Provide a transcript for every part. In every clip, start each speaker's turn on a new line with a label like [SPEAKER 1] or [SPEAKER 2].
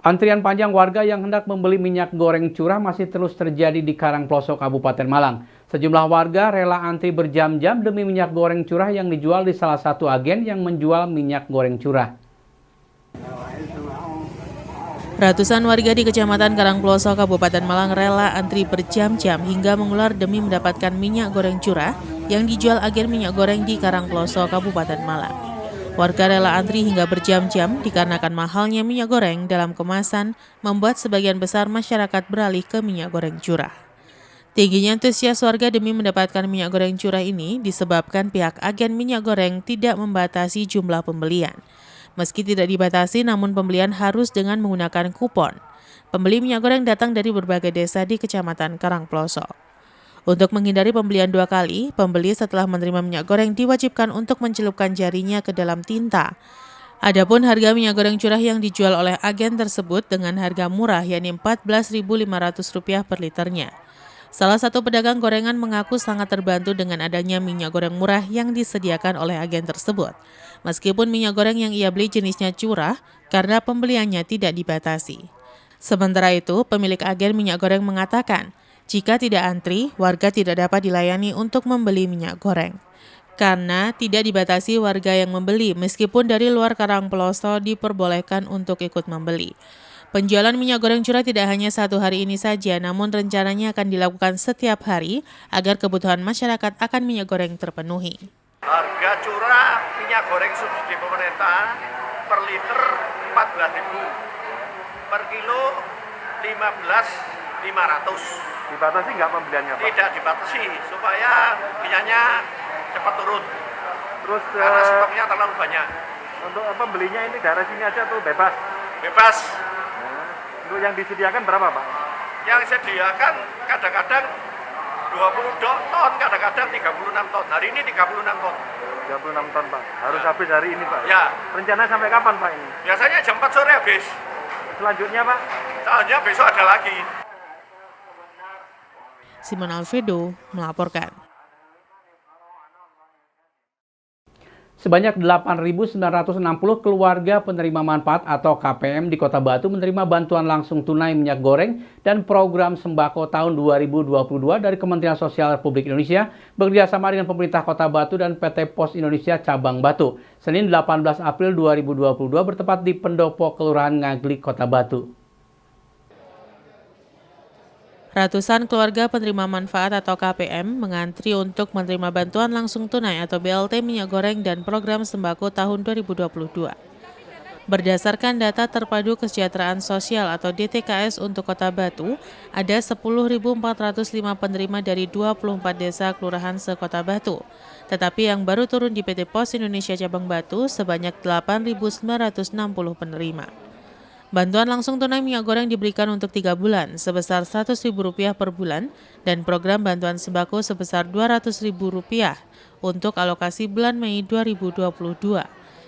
[SPEAKER 1] Antrian panjang warga yang hendak membeli minyak goreng curah masih terus terjadi di Karangploso, Kabupaten Malang. Sejumlah warga rela antri berjam-jam demi minyak goreng curah yang dijual di salah satu agen yang menjual minyak goreng curah.
[SPEAKER 2] Ratusan warga di Kecamatan Karangploso, Kabupaten Malang rela antri berjam-jam hingga mengular demi mendapatkan minyak goreng curah yang dijual agen minyak goreng di Karangploso, Kabupaten Malang. Warga rela antri hingga berjam-jam dikarenakan mahalnya minyak goreng dalam kemasan membuat sebagian besar masyarakat beralih ke minyak goreng curah. Tingginya antusias warga demi mendapatkan minyak goreng curah ini disebabkan pihak agen minyak goreng tidak membatasi jumlah pembelian. Meski tidak dibatasi, namun pembelian harus dengan menggunakan kupon. Pembeli minyak goreng datang dari berbagai desa di Kecamatan Karangploso. Untuk menghindari pembelian dua kali, pembeli setelah menerima minyak goreng diwajibkan untuk mencelupkan jarinya ke dalam tinta. Adapun harga minyak goreng curah yang dijual oleh agen tersebut dengan harga murah, yakni Rp14.500 per liternya. Salah satu pedagang gorengan mengaku sangat terbantu dengan adanya minyak goreng murah yang disediakan oleh agen tersebut. Meskipun minyak goreng yang ia beli jenisnya curah, karena pembeliannya tidak dibatasi. Sementara itu, pemilik agen minyak goreng mengatakan, jika tidak antri, warga tidak dapat dilayani untuk membeli minyak goreng. Karena tidak dibatasi warga yang membeli, meskipun dari luar Karangploso diperbolehkan untuk ikut membeli. Penjualan minyak goreng curah tidak hanya satu hari ini saja, namun rencananya akan dilakukan setiap hari agar kebutuhan masyarakat akan minyak goreng terpenuhi.
[SPEAKER 3] Harga curah minyak goreng subsidi pemerintah per liter 14.000, per kilo 15.500.
[SPEAKER 4] Dibatasi nggak pembeliannya, Pak?
[SPEAKER 3] Tidak dibatasi, supaya minyaknya cepat turun.
[SPEAKER 4] Terus
[SPEAKER 3] karena stoknya terlalu banyak.
[SPEAKER 4] Untuk belinya ini daerah sini aja tuh bebas?
[SPEAKER 3] Bebas.
[SPEAKER 4] Untuk yang disediakan berapa, Pak?
[SPEAKER 3] Yang disediakan kadang-kadang 20 ton, kadang-kadang 36 ton. Hari ini 36 ton.
[SPEAKER 4] 36 ton, Pak. Harus habis hari ini, Pak?
[SPEAKER 3] Ya.
[SPEAKER 4] Rencana sampai kapan, Pak, ini?
[SPEAKER 3] Biasanya jam 4 sore habis.
[SPEAKER 4] Selanjutnya, Pak?
[SPEAKER 3] Selanjutnya besok ada lagi.
[SPEAKER 2] Simon Alfredo melaporkan.
[SPEAKER 1] Sebanyak 8.960 keluarga penerima manfaat atau KPM di Kota Batu menerima bantuan langsung tunai minyak goreng dan program sembako tahun 2022 dari Kementerian Sosial Republik Indonesia bekerjasama dengan pemerintah Kota Batu dan PT Pos Indonesia Cabang Batu. Senin 18 April 2022 bertepat di Pendopo Kelurahan Ngaglik, Kota Batu.
[SPEAKER 2] Ratusan keluarga penerima manfaat atau KPM mengantri untuk menerima bantuan langsung tunai atau BLT minyak goreng dan program sembako tahun 2022. Berdasarkan data terpadu kesejahteraan sosial atau DTKS untuk Kota Batu, ada 10.405 penerima dari 24 desa kelurahan se-Kota Batu. Tetapi yang baru turun di PT Pos Indonesia Cabang Batu sebanyak 8.960 penerima. Bantuan langsung tunai minyak goreng diberikan untuk 3 bulan sebesar Rp100.000 per bulan dan program bantuan sembako sebesar Rp200.000 untuk alokasi bulan Mei 2022.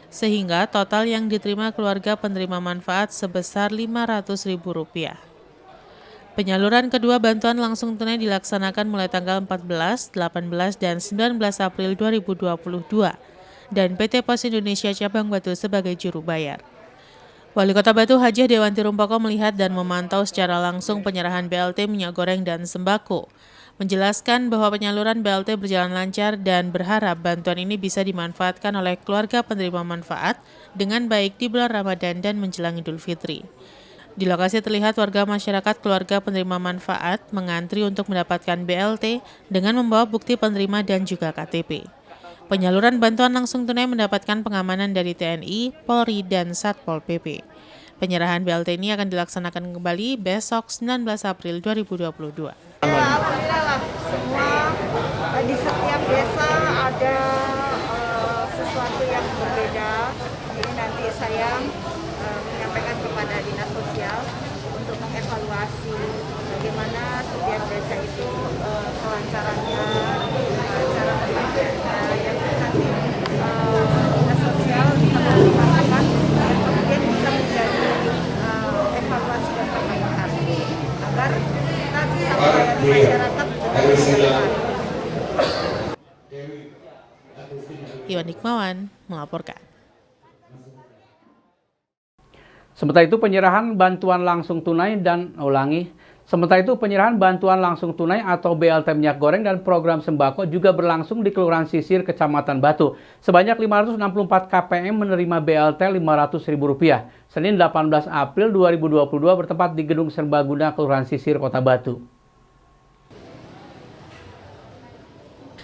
[SPEAKER 2] Sehingga total yang diterima keluarga penerima manfaat sebesar Rp500.000. Penyaluran kedua bantuan langsung tunai dilaksanakan mulai tanggal 14, 18, dan 19 April 2022 dan PT Pos Indonesia Cabang Batu sebagai juru bayar. Wali Kota Batu Hajah Dewanti Rumpoko melihat dan memantau secara langsung penyerahan BLT minyak goreng dan sembako. Menjelaskan bahwa penyaluran BLT berjalan lancar dan berharap bantuan ini bisa dimanfaatkan oleh keluarga penerima manfaat dengan baik di bulan Ramadan dan menjelang Idul Fitri. Di lokasi terlihat warga masyarakat keluarga penerima manfaat mengantri untuk mendapatkan BLT dengan membawa bukti penerima dan juga KTP. Penyaluran bantuan langsung tunai mendapatkan pengamanan dari TNI, Polri, dan Satpol PP. Penyerahan BLT ini akan dilaksanakan kembali besok 19 April 2022.
[SPEAKER 5] Alhamdulillah lah, semua di setiap desa ada sesuatu yang berbeda. Jadi nanti saya menyampaikan kepada Dinas Sosial untuk mengevaluasi bagaimana setiap desa itu kelancarannya, cara kerjanya, yang nanti Dinas Sosial memastikan dan kemudian bisa menjadi evaluasi dan perkembangan agar kita bisa melayani masyarakat dengan baik.
[SPEAKER 2] Iwan Hikmawan melaporkan.
[SPEAKER 1] Sementara itu penyerahan bantuan langsung tunai atau BLT minyak goreng dan program sembako juga berlangsung di Kelurahan Sisir, Kecamatan Batu. Sebanyak 564 KPM menerima BLT Rp500.000. Senin 18 April 2022 bertempat di Gedung Serbaguna Kelurahan Sisir, Kota Batu.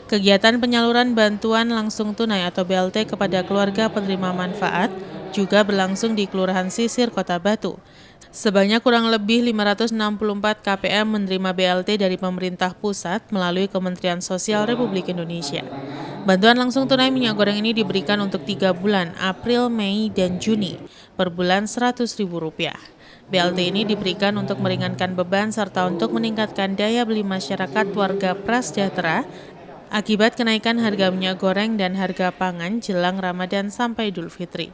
[SPEAKER 2] Kegiatan penyaluran bantuan langsung tunai atau BLT kepada keluarga penerima manfaat juga berlangsung di Kelurahan Sisir, Kota Batu. Sebanyak kurang lebih 564 KPM menerima BLT dari pemerintah pusat melalui Kementerian Sosial Republik Indonesia. Bantuan langsung tunai minyak goreng ini diberikan untuk 3 bulan, April, Mei, dan Juni, per bulan Rp100.000. BLT ini diberikan untuk meringankan beban serta untuk meningkatkan daya beli masyarakat warga prasejahtera akibat kenaikan harga minyak goreng dan harga pangan jelang Ramadan sampai Idul Fitri.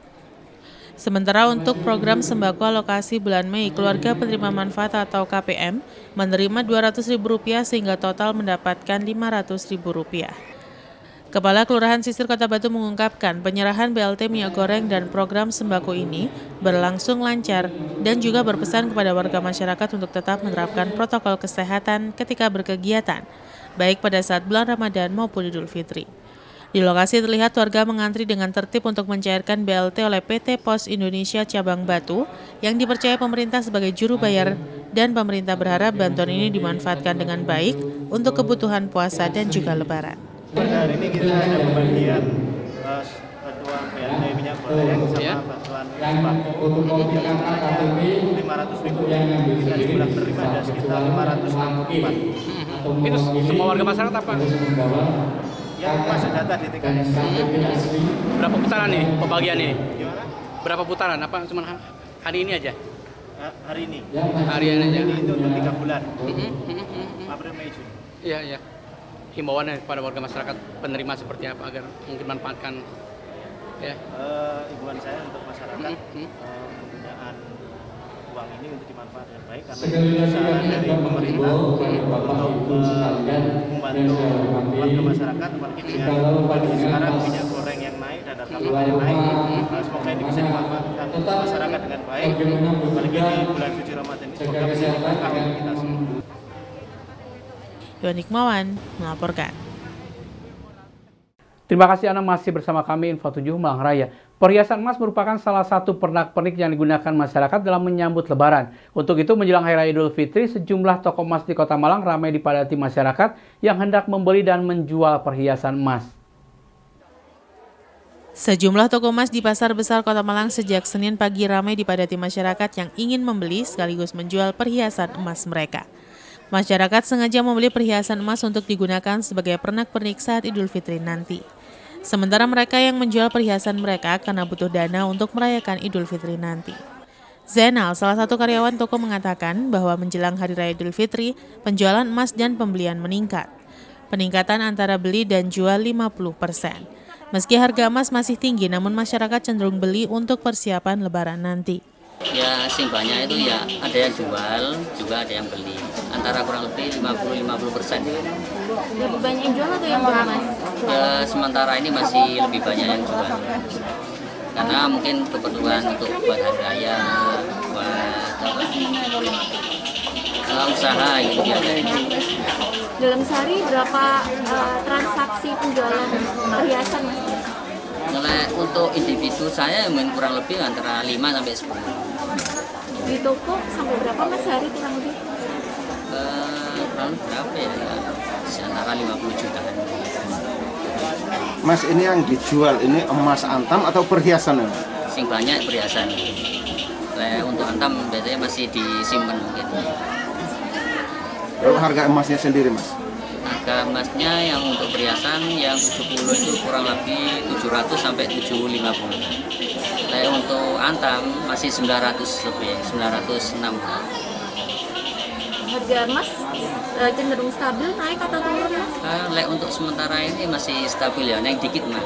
[SPEAKER 2] Sementara untuk program sembako alokasi bulan Mei, keluarga penerima manfaat atau KPM menerima Rp200.000 sehingga total mendapatkan Rp500.000. Kepala Kelurahan Sisir Kota Batu mengungkapkan penyerahan BLT minyak goreng dan program sembako ini berlangsung lancar dan juga berpesan kepada warga masyarakat untuk tetap menerapkan protokol kesehatan ketika berkegiatan, baik pada saat bulan Ramadan maupun Idul Fitri. Di lokasi terlihat warga mengantri dengan tertib untuk mencairkan BLT oleh PT Pos Indonesia Cabang Batu yang dipercaya pemerintah sebagai juru bayar, dan pemerintah berharap bantuan ini dimanfaatkan dengan baik untuk kebutuhan puasa dan juga Lebaran.
[SPEAKER 6] Pada hari ini kita ada pembagian bantuan BLT minyak goreng sama bantuan sembako yang sebenarnya Rp500.000. Kita jumlah penerima ada sekitar 564.
[SPEAKER 1] Itu semua warga masyarakat apa?
[SPEAKER 6] Yang masih data di TKS.
[SPEAKER 1] Berapa putaran nih pembagian ini?
[SPEAKER 6] Gimana?
[SPEAKER 1] Berapa putaran? Apa cuma hari ini aja?
[SPEAKER 6] Hari ini.
[SPEAKER 1] Hari ini aja.
[SPEAKER 6] Ini itu untuk 3 bulan. April, Mei, Juni.
[SPEAKER 1] Iya, iya. Himbauannya kepada warga masyarakat penerima seperti apa agar mungkin manfaatkan ya.
[SPEAKER 6] Himbauan saya untuk masyarakat penggunaan uang ini untuk dimanfaatkan baik karena ini usaha dari pemerintah untuk membantu warga masyarakat, apalagi dengan kondisi sekarang minyak goreng yang naik dan harga pangan yang naik. Semoga ini bisa dimanfaatkan masyarakat dengan baik, apalagi di bulan suci Ramadan ini semoga bisa diberkah untuk kita semua.
[SPEAKER 2] Yonik Mawan melaporkan.
[SPEAKER 1] Terima kasih Anda masih bersama kami Info 7 Malang Raya. Perhiasan emas merupakan salah satu pernak-pernik yang digunakan masyarakat dalam menyambut Lebaran. Untuk itu menjelang Hari Raya Idul Fitri, sejumlah toko emas di Kota Malang ramai dipadati masyarakat yang hendak membeli dan menjual perhiasan emas.
[SPEAKER 2] Sejumlah toko emas di Pasar Besar Kota Malang sejak Senin pagi ramai dipadati masyarakat yang ingin membeli sekaligus menjual perhiasan emas mereka. Masyarakat sengaja membeli perhiasan emas untuk digunakan sebagai pernak-pernik saat Idul Fitri nanti. Sementara mereka yang menjual perhiasan mereka karena butuh dana untuk merayakan Idul Fitri nanti. Zainal, salah satu karyawan toko, mengatakan bahwa menjelang Hari Raya Idul Fitri, penjualan emas dan pembelian meningkat. Peningkatan antara beli dan jual 50%. Meski harga emas masih tinggi, namun masyarakat cenderung beli untuk persiapan Lebaran nanti.
[SPEAKER 7] Ya simpelnya itu ya ada yang jual, juga ada yang beli. Antara kurang lebih 50-50%.
[SPEAKER 8] Lebih banyak yang jual atau yang beli, Mas?
[SPEAKER 7] Ya sementara ini masih lebih banyak yang jual. Karena mungkin keperluan untuk buat hari raya, buat usaha gitu biasanya.
[SPEAKER 8] Dalam sehari berapa transaksi penjualan perhiasan, Mas?
[SPEAKER 7] Untuk individu saya mungkin kurang lebih antara 5 sampai 10.
[SPEAKER 8] Di toko sampai berapa, Mas, sehari kurang lebih?
[SPEAKER 7] Kurang berapa ya? Antara 50 jutaan.
[SPEAKER 9] Mas, ini yang dijual ini emas antam atau perhiasan?
[SPEAKER 7] Sing banyak perhiasan. Untuk antam biasanya masih disimpan mungkin.
[SPEAKER 9] Kalau harga emasnya sendiri, Mas?
[SPEAKER 7] Harga emasnya yang untuk perhiasan yang 70 itu kurang lebih 700 sampai 750. Untuk antam masih 900 lebih, 906.
[SPEAKER 8] Harga emas cenderung stabil, naik atau turun, Mas?
[SPEAKER 7] Untuk sementara ini masih stabil ya, naik dikit mah.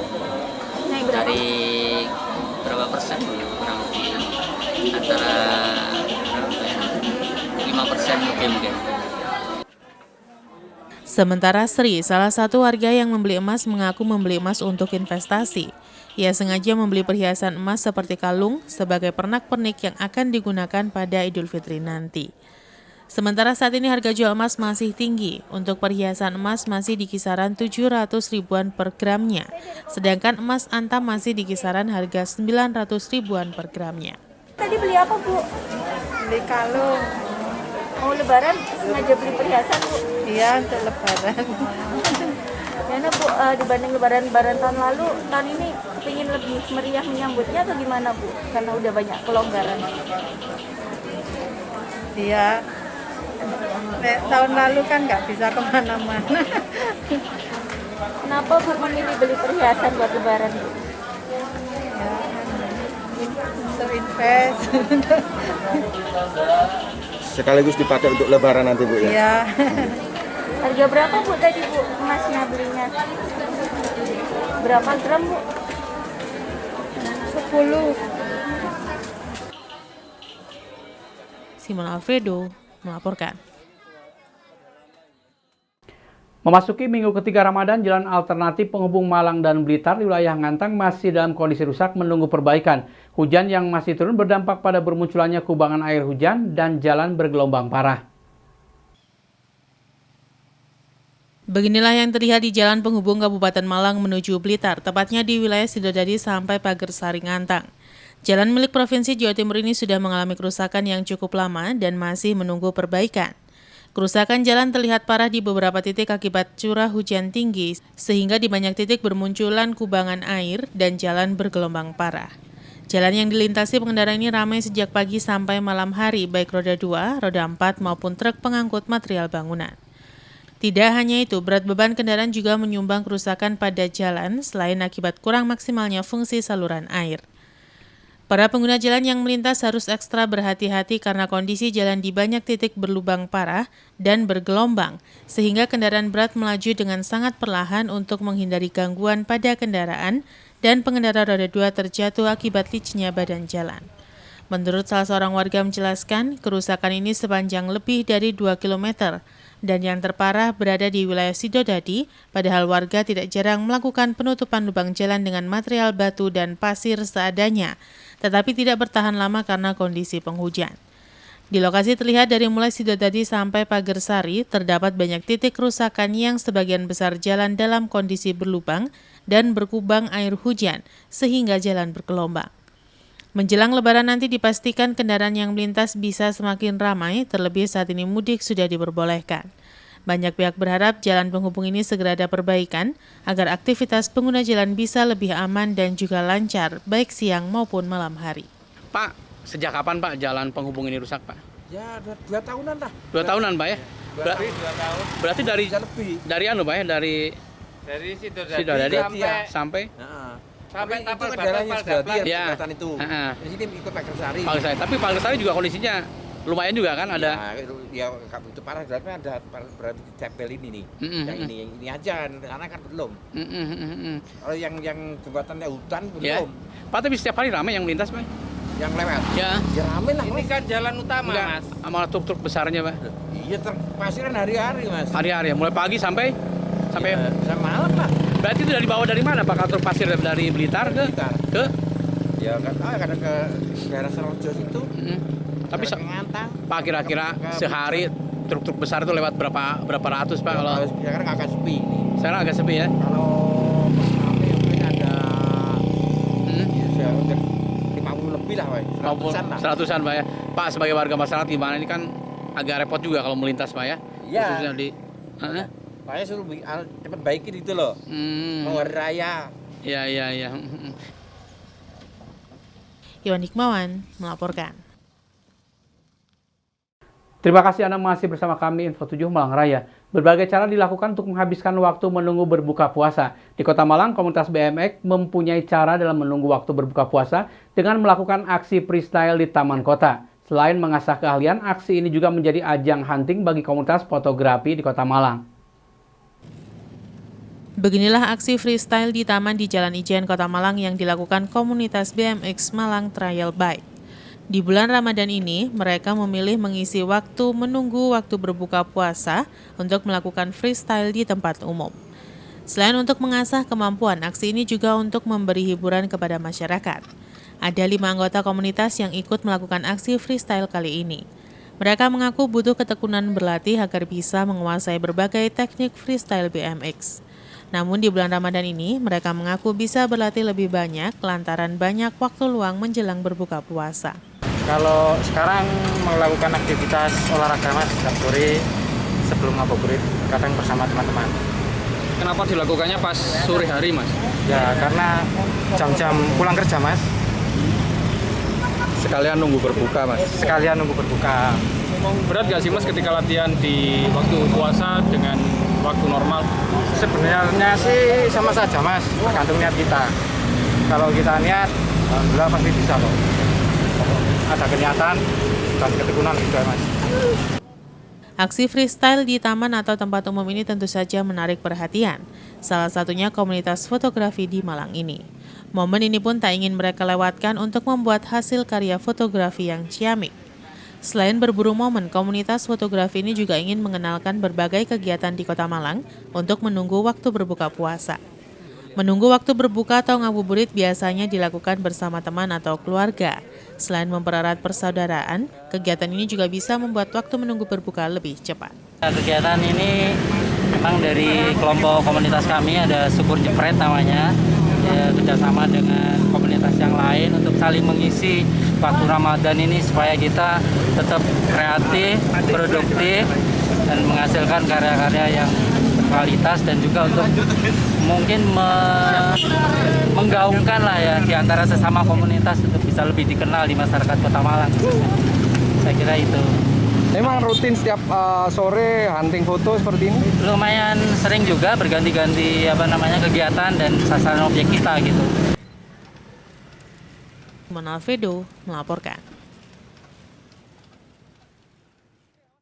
[SPEAKER 8] Naik berapa?
[SPEAKER 7] Dari berapa persen kurang lebih antara 5% lebih mungkin.
[SPEAKER 2] Sementara Sri, salah satu warga yang membeli emas, mengaku membeli emas untuk investasi. Ia sengaja membeli perhiasan emas seperti kalung sebagai pernak-pernik yang akan digunakan pada Idul Fitri nanti. Sementara saat ini harga jual emas masih tinggi. Untuk perhiasan emas masih di kisaran 700 ribuan per gramnya. Sedangkan emas antam masih di kisaran harga 900 ribuan per gramnya.
[SPEAKER 8] Tadi beli apa, Bu?
[SPEAKER 5] Beli kalung.
[SPEAKER 8] Mau lebaran sengaja beli perhiasan, Bu?
[SPEAKER 5] Iya, untuk lebaran.
[SPEAKER 8] Karena Bu, dibanding lebaran tahun lalu, tahun ini ingin lebih meriah menyambutnya atau gimana, Bu? Karena udah banyak kelonggaran.
[SPEAKER 5] Iya. Tahun lalu kan nggak bisa kemana-mana.
[SPEAKER 8] Kenapa Bu memilih beli perhiasan buat lebaran, Bu?
[SPEAKER 5] Ya, untuk invest.
[SPEAKER 9] Sekaligus dipakai untuk lebaran nanti, Bu ya?
[SPEAKER 5] Iya.
[SPEAKER 8] Harga berapa, Bu, tadi, Bu, emasnya belinya? Berapa gram, Bu?
[SPEAKER 5] 10.
[SPEAKER 2] Simon Alfredo melaporkan.
[SPEAKER 1] Memasuki minggu ketiga Ramadan, jalan alternatif penghubung Malang dan Blitar di wilayah Ngantang masih dalam kondisi rusak menunggu perbaikan. Hujan yang masih turun berdampak pada bermunculannya kubangan air hujan dan jalan bergelombang parah.
[SPEAKER 2] Beginilah yang terlihat di jalan penghubung Kabupaten Malang menuju Blitar, tepatnya di wilayah Sidodadi sampai Pagersari Ngantang. Jalan milik Provinsi Jawa Timur ini sudah mengalami kerusakan yang cukup lama dan masih menunggu perbaikan. Kerusakan jalan terlihat parah di beberapa titik akibat curah hujan tinggi, sehingga di banyak titik bermunculan kubangan air dan jalan bergelombang parah. Jalan yang dilintasi pengendara ini ramai sejak pagi sampai malam hari, baik roda 2, roda 4 maupun truk pengangkut material bangunan. Tidak hanya itu, berat beban kendaraan juga menyumbang kerusakan pada jalan selain akibat kurang maksimalnya fungsi saluran air. Para pengguna jalan yang melintas harus ekstra berhati-hati karena kondisi jalan di banyak titik berlubang parah dan bergelombang, sehingga kendaraan berat melaju dengan sangat perlahan untuk menghindari gangguan pada kendaraan dan pengendara roda 2 terjatuh akibat licin badan jalan. Menurut salah seorang warga menjelaskan, kerusakan ini sepanjang lebih dari 2 km dan yang terparah berada di wilayah Sidodadi, padahal warga tidak jarang melakukan penutupan lubang jalan dengan material batu dan pasir seadanya, tetapi tidak bertahan lama karena kondisi penghujan. Di lokasi terlihat dari mulai Sidodadi sampai Pagersari, terdapat banyak titik kerusakan yang sebagian besar jalan dalam kondisi berlubang dan berkubang air hujan, sehingga jalan bergelombang. Menjelang Lebaran nanti dipastikan kendaraan yang melintas bisa semakin ramai, terlebih saat ini mudik sudah diperbolehkan. Banyak pihak berharap jalan penghubung ini segera ada perbaikan agar aktivitas pengguna jalan bisa lebih aman dan juga lancar baik siang maupun malam hari.
[SPEAKER 10] Pak, sejak kapan Pak jalan penghubung ini rusak Pak?
[SPEAKER 11] Ya 2 tahunan lah.
[SPEAKER 10] 2 tahunan Pak ya?
[SPEAKER 11] 2 tahun.
[SPEAKER 10] Berarti dari Pak ya? Dari Sidodadi sampai
[SPEAKER 11] sampai tapal batas Sidodadi
[SPEAKER 10] ya.
[SPEAKER 11] Itu. Di sini ikut Pagersari.
[SPEAKER 10] Tapi Pagersari juga kondisinya lumayan juga kan ada.
[SPEAKER 11] Ya itu parah berarti cepel ini nih. Yang ini aja karena kan belum. Kalau yang jembatannya hutan belum.
[SPEAKER 10] Ya. Pak, tapi setiap hari ramai yang melintas Pak?
[SPEAKER 11] Yang lewat.
[SPEAKER 10] Ya.
[SPEAKER 11] Ya ramai lah.
[SPEAKER 10] Ini kan jalan utama Mas. Sama truk-truk besarnya Pak.
[SPEAKER 11] Iya pasiran hari-hari Mas.
[SPEAKER 10] Hari-hari mulai pagi sampai
[SPEAKER 11] ya, malam lah.
[SPEAKER 10] Berarti itu dari bawah dari mana Pak? Truk pasir dari Blitar ke?
[SPEAKER 11] Ya nggak tahu kadang ke daerah Serojo situ.
[SPEAKER 10] Tapi Pak kira-kira sehari truk-truk besar itu lewat berapa ratus Pak? Kalau
[SPEAKER 11] sekarang agak sepi.
[SPEAKER 10] Sekarang agak sepi ya?
[SPEAKER 11] Kalau mungkin ada 50 lebih lah Pak.
[SPEAKER 10] 100-an Pak ya. Pak sebagai warga masyarakat gimana, ini kan agak repot juga kalau melintas Pak ya?
[SPEAKER 11] Iya.
[SPEAKER 10] Khususnya di
[SPEAKER 11] Paknya suruh cepat baikin itu loh. Mau hari raya.
[SPEAKER 10] Iya.
[SPEAKER 2] Iwan Hikmawan melaporkan.
[SPEAKER 1] Terima kasih Anda masih bersama kami Info 7 Malang Raya. Berbagai cara dilakukan untuk menghabiskan waktu menunggu berbuka puasa. Di Kota Malang, komunitas BMX mempunyai cara dalam menunggu waktu berbuka puasa dengan melakukan aksi freestyle di Taman Kota. Selain mengasah keahlian, aksi ini juga menjadi ajang hunting bagi komunitas fotografi di Kota Malang.
[SPEAKER 2] Beginilah aksi freestyle di taman di Jalan Ijen, Kota Malang yang dilakukan komunitas BMX Malang Trail Bike. Di bulan Ramadan ini, mereka memilih mengisi waktu menunggu waktu berbuka puasa untuk melakukan freestyle di tempat umum. Selain untuk mengasah kemampuan, aksi ini juga untuk memberi hiburan kepada masyarakat. Ada 5 anggota komunitas yang ikut melakukan aksi freestyle kali ini. Mereka mengaku butuh ketekunan berlatih agar bisa menguasai berbagai teknik freestyle BMX. Namun di bulan Ramadan ini, mereka mengaku bisa berlatih lebih banyak lantaran banyak waktu luang menjelang berbuka puasa.
[SPEAKER 4] Kalau sekarang melakukan aktivitas olahraga mas, setiap sore sebelum ngabuburit, kadang bersama teman-teman.
[SPEAKER 12] Kenapa dilakukannya pas sore hari mas?
[SPEAKER 4] Ya karena jam-jam pulang kerja mas.
[SPEAKER 9] Sekalian nunggu berbuka mas.
[SPEAKER 4] Sekalian nunggu berbuka.
[SPEAKER 12] Berat gak sih mas ketika latihan di waktu puasa dengan waktu normal?
[SPEAKER 4] Sebenarnya sih sama saja mas, tergantung niat kita. Kalau kita niat, alhamdulillah pasti bisa kok. Ada kenyataan dan ketekunan juga mas.
[SPEAKER 2] Aksi freestyle di taman atau tempat umum ini tentu saja menarik perhatian. Salah satunya komunitas fotografi di Malang ini. Momen ini pun tak ingin mereka lewatkan untuk membuat hasil karya fotografi yang ciamik. Selain berburu momen, komunitas fotografi ini juga ingin mengenalkan berbagai kegiatan di Kota Malang untuk menunggu waktu berbuka puasa. Menunggu waktu berbuka atau ngabuburit biasanya dilakukan bersama teman atau keluarga. Selain mempererat persaudaraan, kegiatan ini juga bisa membuat waktu menunggu berbuka lebih cepat.
[SPEAKER 7] Kegiatan ini memang dari kelompok komunitas kami, ada Syukur Jepret namanya, ya, kerjasama dengan komunitas yang lain untuk saling mengisi waktu Ramadan ini supaya kita tetap kreatif, produktif, dan menghasilkan karya-karya yang berkualitas dan juga untuk mungkin menggaungkan lah ya di antara sesama komunitas untuk bisa lebih dikenal di masyarakat Kota Malang. Saya kira itu.
[SPEAKER 9] Memang rutin setiap sore hunting foto seperti ini?
[SPEAKER 7] Lumayan sering juga berganti-ganti kegiatan dan sasaran objek kita gitu.
[SPEAKER 2] Monalvedo melaporkan.